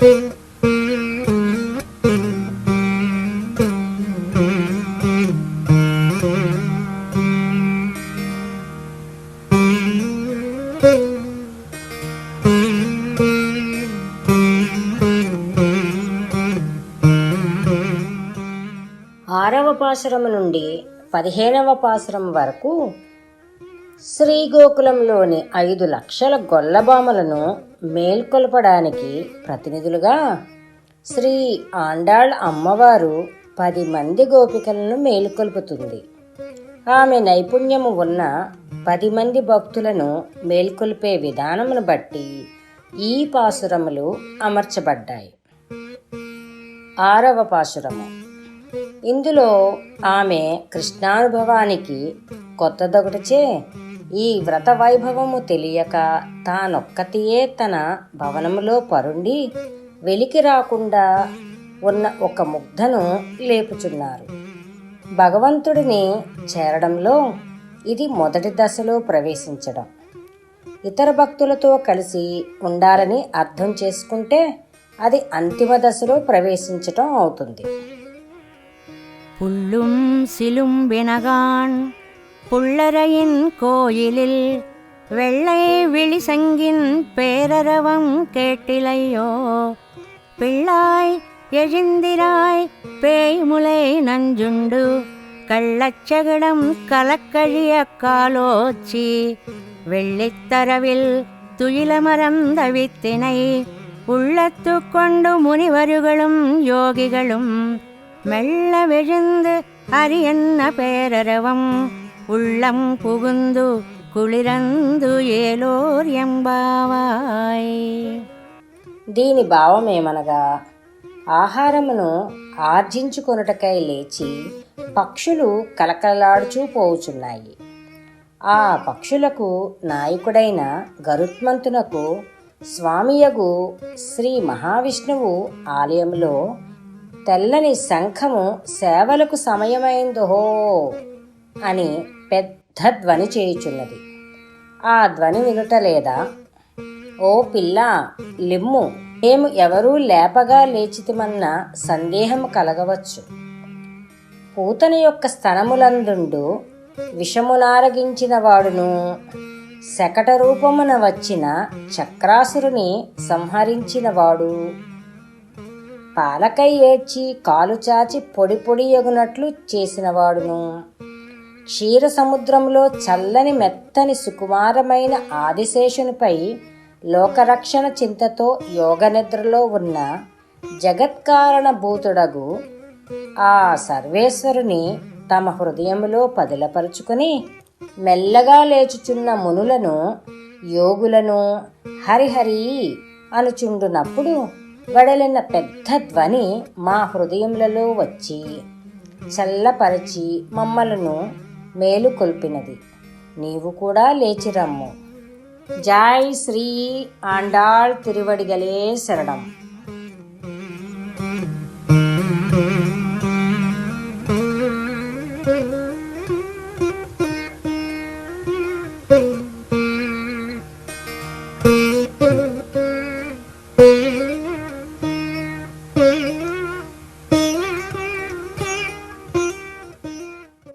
ఆరవ పాశురము నుండి 15వ పాశురం వరకు శ్రీగోకులంలోని 5 లక్షల గొల్లభామలను మేల్కొల్పడానికి ప్రతినిధులుగా శ్రీ ఆండాళ్ అమ్మవారు 10 మంది గోపికలను మేల్కొల్పుతుంది. ఆమె నైపుణ్యము ఉన్న 10 మంది భక్తులను మేల్కొల్పే విధానమును బట్టి ఈ పాశురములు అమర్చబడ్డాయి. 6వ పాశురము. ఇందులో ఆమె కృష్ణానుభవానికి కొత్తదొకటిచే ఈ వ్రత వైభవము తెలియక తానొక్కతియే తన భవనములో పరుండి వెలికి రాకుండా ఉన్న ఒక ముగ్ధను లేపుచున్నారు. భగవంతుడిని చేరడంలో ఇది మొదటి దశలో ప్రవేశించడం. ఇతర భక్తులతో కలిసి ఉండాలని అర్థం చేసుకుంటే అది అంతిమ దశలో ప్రవేశించటం అవుతుంది. புள்ளும் சிலும்பினகான் புள்ளரையின் கோயிலில் வெள்ளை விழிசங்கின் பேரரவம் கேட்டிலையோ பிள்ளாய் எழுந்திராய் பேய்முலை நஞ்சுண்டு கள்ளச்சகடம் கலக்கழிய காலோச்சி வெள்ளித்தரவில் துயிலமரந்த வித்தினை உள்ளத்து கொண்டு முனிவருகளும் யோகிகளும் மெல்ல விழுந்து அரியன்ன பேரரவம் உள்ளம் புகுந்து కుళిరందు ఏలోర్యంబావాయ్. దీని భావమేమనగా ఆహారమును ఆర్జించుకొనుటకై లేచి పక్షులు కలకలాడుచూ పోవుచున్నాయి. ఆ పక్షులకు నాయకుడైన గరుత్మంతునకు స్వామియగు శ్రీ మహావిష్ణువు ఆలయంలో తెల్లని శంఖము సేవలకు సమయమైందోహో అని పెద్ద ధ్వని చేయుచున్నది. ఆ ధ్వని వినుట లేదా? ఓ పిల్ల లిమ్ము, మేము ఎవరూ లేపగా లేచితిమన్న సందేహము కలగవచ్చు. పూతన యొక్క స్తనములందుండు విషమునారగించిన వాడును శకట రూపమున వచ్చిన చక్రాసురుని సంహరించిన వాడు పాలకై ఏడ్చి కాలు చాచి పొడి పొడి ఎగునట్లు చేసినవాడును క్షీర సముద్రంలో చల్లని మెత్తని సుకుమారమైన ఆదిశేషునిపై లోకరక్షణ చింతతో యోగనిద్రలో ఉన్న జగత్కారణ భూతుడగు ఆ సర్వేశ్వరుని తమ హృదయములో పదిలపరుచుకుని మెల్లగా లేచుచున్న మునులను యోగులను హరిహరి అనుచుండునప్పుడు వడలిన పెద్ద ధ్వని మా హృదయములలో వచ్చి చల్లపరిచి మమ్మలను మేలుకొల్పినది. నీవు కూడా లేచిరమ్ము. జై శ్రీ ఆండాళ్ తిరువడిగలే శరణం. Thank you.